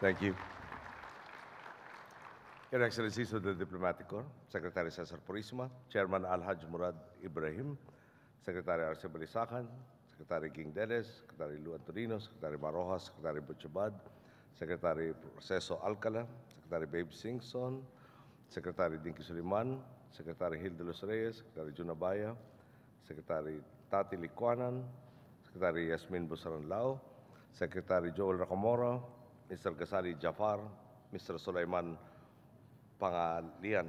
Thank you. Your Excellencies of the Diplomatic Corps, Secretary Cesar Purisma, Chairman Alhaj Murad Ibrahim, Secretary Arce Balisacan, Secretary Ging Deles, Secretary Lu Antonino, Secretary Marojas, Secretary Butchabad, Secretary Proceso Alcala, Secretary Babe Singson, Secretary Dinky Suliman, Secretary Hilde Los Reyes, Secretary Junabaya, Secretary Tati Licuanan, Secretary Yasmin Busaran Lao, Secretary Joel Racamora, Mr. Gasali Jafar, Mr. Sulaiman Pangalian,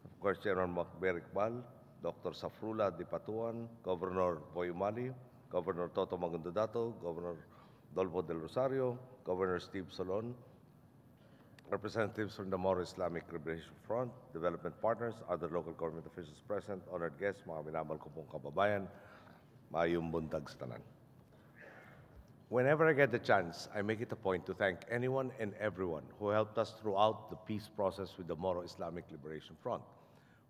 of course, Chairman Makber Iqbal, Dr. Safrula Dipatuan, Governor Boyumali, Governor Toto Magundodato, Governor Dolpo del Rosario, Governor Steve Solon, representatives from the Moro Islamic Liberation Front, development partners, other local government officials present, honored guests, mga minamahal ko pong kababayan, maayong buntag sa tanan. Whenever I get the chance, I make it a point to thank anyone and everyone who helped us throughout the peace process with the Moro Islamic Liberation Front.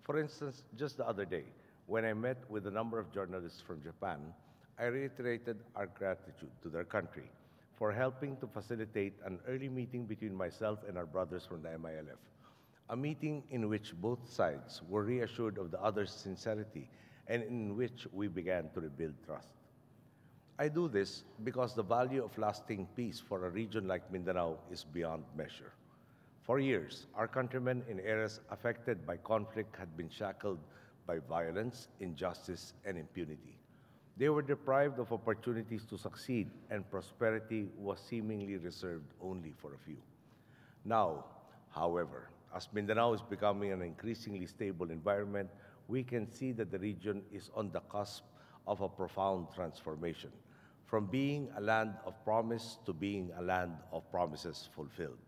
For instance, just the other day, when I met with a number of journalists from Japan, I reiterated our gratitude to their country for helping to facilitate an early meeting between myself and our brothers from the MILF, a meeting in which both sides were reassured of the other's sincerity and in which we began to rebuild trust. I do this because the value of lasting peace for a region like Mindanao is beyond measure. For years, our countrymen in areas affected by conflict had been shackled by violence, injustice, and impunity. They were deprived of opportunities to succeed, and prosperity was seemingly reserved only for a few. Now, however, as Mindanao is becoming an increasingly stable environment, we can see that the region is on the cusp of a profound transformation, from being a land of promise to being a land of promises fulfilled.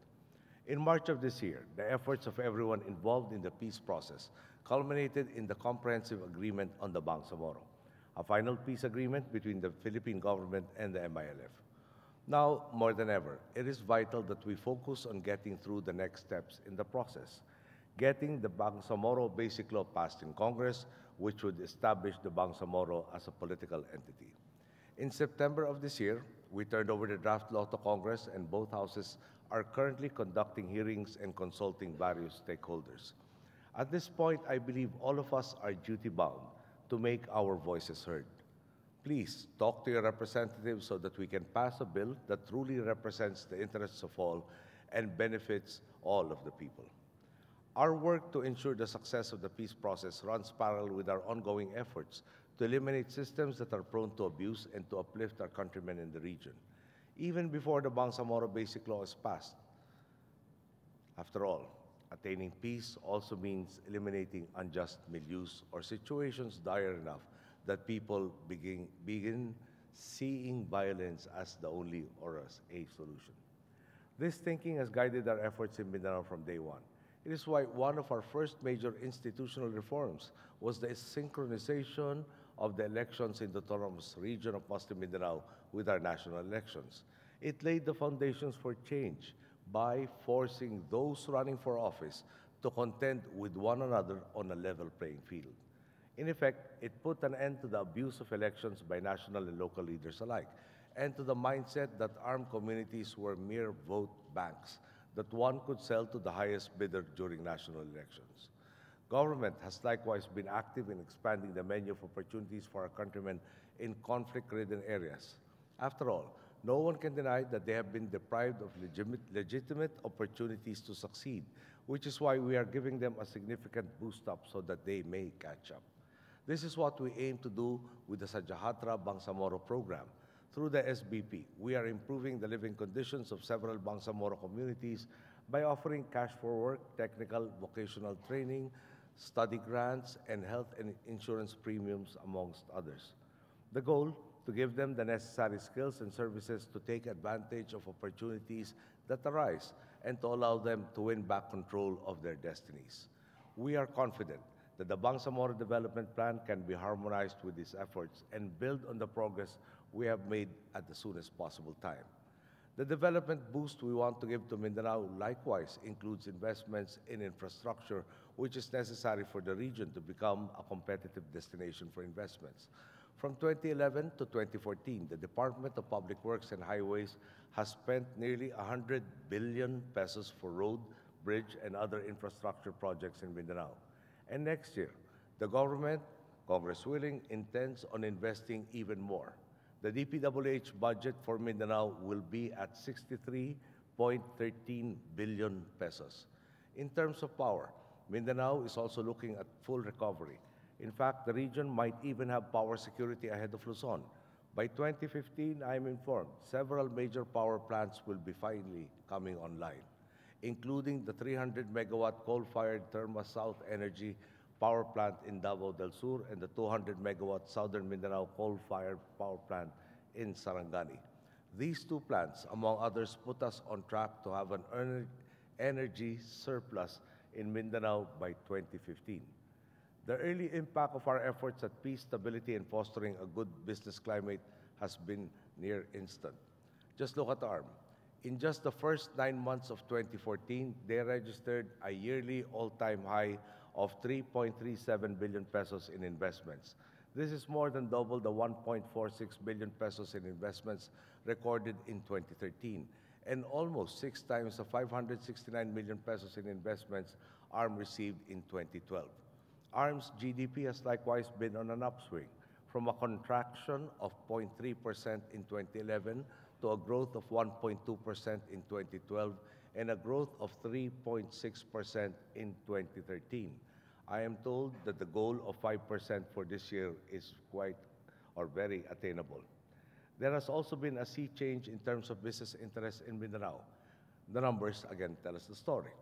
In March of this year, the efforts of everyone involved in the peace process culminated in the comprehensive agreement on the Bangsamoro, a final peace agreement between the Philippine government and the MILF. Now, more than ever, it is vital that we focus on getting through the next steps in the process, getting the Bangsamoro Basic Law passed in Congress, which would establish the Bangsamoro as a political entity. In September of this year, we turned over the draft law to Congress, and both houses are currently conducting hearings and consulting various stakeholders. At this point, I believe all of us are duty-bound to make our voices heard. Please talk to your representatives so that we can pass a bill that truly represents the interests of all and benefits all of the people. Our work to ensure the success of the peace process runs parallel with our ongoing efforts to eliminate systems that are prone to abuse and to uplift our countrymen in the region, even before the Bangsamoro Basic Law is passed. After all, attaining peace also means eliminating unjust milieus or situations dire enough that people begin seeing violence as the only or as a solution. This thinking has guided our efforts in Mindanao from day one. It is why one of our first major institutional reforms was the synchronization of the elections in the autonomous region of Muslim Mindanao with our national elections. It laid the foundations for change by forcing those running for office to contend with one another on a level playing field. In effect, it put an end to the abuse of elections by national and local leaders alike, and to the mindset that armed communities were mere vote banks that one could sell to the highest bidder during national elections. Government has likewise been active in expanding the menu of opportunities for our countrymen in conflict-ridden areas. After all, no one can deny that they have been deprived of legitimate opportunities to succeed, which is why we are giving them a significant boost up so that they may catch up. This is what we aim to do with the Sadyahatra Bangsamoro program. Through the SBP, we are improving the living conditions of several Bangsamoro communities by offering cash for work, technical, vocational training, study grants, and health and insurance premiums, amongst others. The goal, to give them the necessary skills and services to take advantage of opportunities that arise and to allow them to win back control of their destinies. We are confident that the Bangsamoro Development Plan can be harmonized with these efforts and build on the progress we have made at the soonest possible time. The development boost we want to give to Mindanao likewise includes investments in infrastructure, which is necessary for the region to become a competitive destination for investments. From 2011 to 2014, the Department of Public Works and Highways has spent nearly 100 billion pesos for road, bridge, and other infrastructure projects in Mindanao. And next year, the government, Congress willing, intends on investing even more. The DPWH budget for Mindanao will be at 63.13 billion pesos. In terms of power, Mindanao is also looking at full recovery. In fact, the region might even have power security ahead of Luzon. By 2015, I am informed, several major power plants will be finally coming online, including the 300-megawatt coal-fired Therma South Energy power plant in Davao del Sur and the 200-megawatt Southern Mindanao coal-fired power plant in Sarangani. These two plants, among others, put us on track to have an energy surplus in Mindanao by 2015. The early impact of our efforts at peace, stability, and fostering a good business climate has been near instant. Just look at ARM. In just the first 9 months of 2014, they registered a yearly all-time high of 3.37 billion pesos in investments. This is more than double the 1.46 billion pesos in investments recorded in 2013, and almost 6 times the 569 million pesos in investments ARM received in 2012. ARM's GDP has likewise been on an upswing, from a contraction of 0.3% in 2011 to a growth of 1.2% in 2012 and a growth of 3.6% in 2013. I am told that the goal of 5% for this year is quite or very attainable. There has also been a sea change in terms of business interests in Mindanao. The numbers again tell us the story.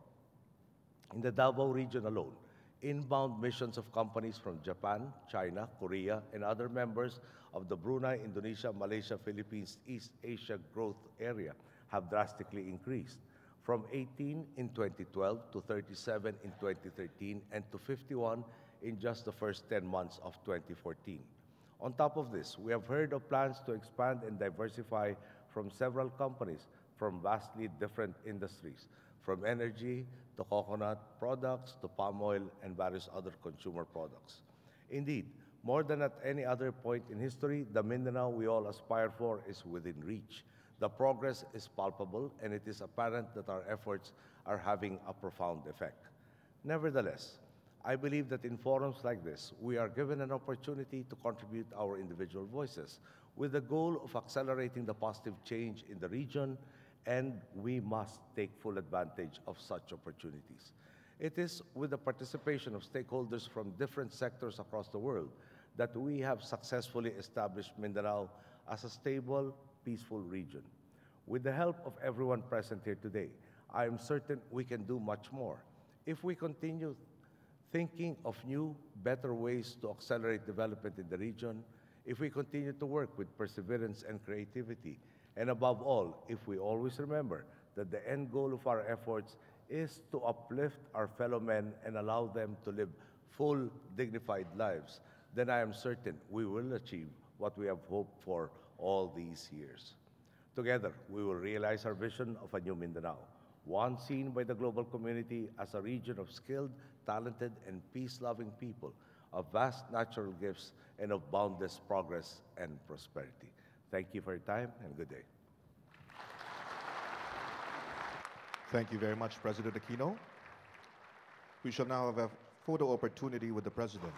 In the Davao region alone, inbound missions of companies from Japan, China, Korea, and other members of the Brunei, Indonesia, Malaysia, Philippines, East Asia growth area have drastically increased, from 18 in 2012 to 37 in 2013 and to 51 in just the first 10 months of 2014. On top of this, we have heard of plans to expand and diversify from several companies from vastly different industries, from energy to coconut products to palm oil and various other consumer products. Indeed, more than at any other point in history, the Mindanao we all aspire for is within reach. The progress is palpable, and it is apparent that our efforts are having a profound effect. Nevertheless, I believe that in forums like this, we are given an opportunity to contribute our individual voices with the goal of accelerating the positive change in the region, and we must take full advantage of such opportunities. It is with the participation of stakeholders from different sectors across the world that we have successfully established Mindanao as a stable, peaceful region. With the help of everyone present here today, I am certain we can do much more. If we continue thinking of new, better ways to accelerate development in the region, if we continue to work with perseverance and creativity, and above all, if we always remember that the end goal of our efforts is to uplift our fellow men and allow them to live full, dignified lives, then I am certain we will achieve what we have hoped for all these years. Together, we will realize our vision of a new Mindanao, one seen by the global community as a region of skilled, talented, and peace-loving people, of vast natural gifts, and of boundless progress and prosperity. Thank you for your time, and good day. Thank you very much, President Aquino. We shall now have a photo opportunity with the President.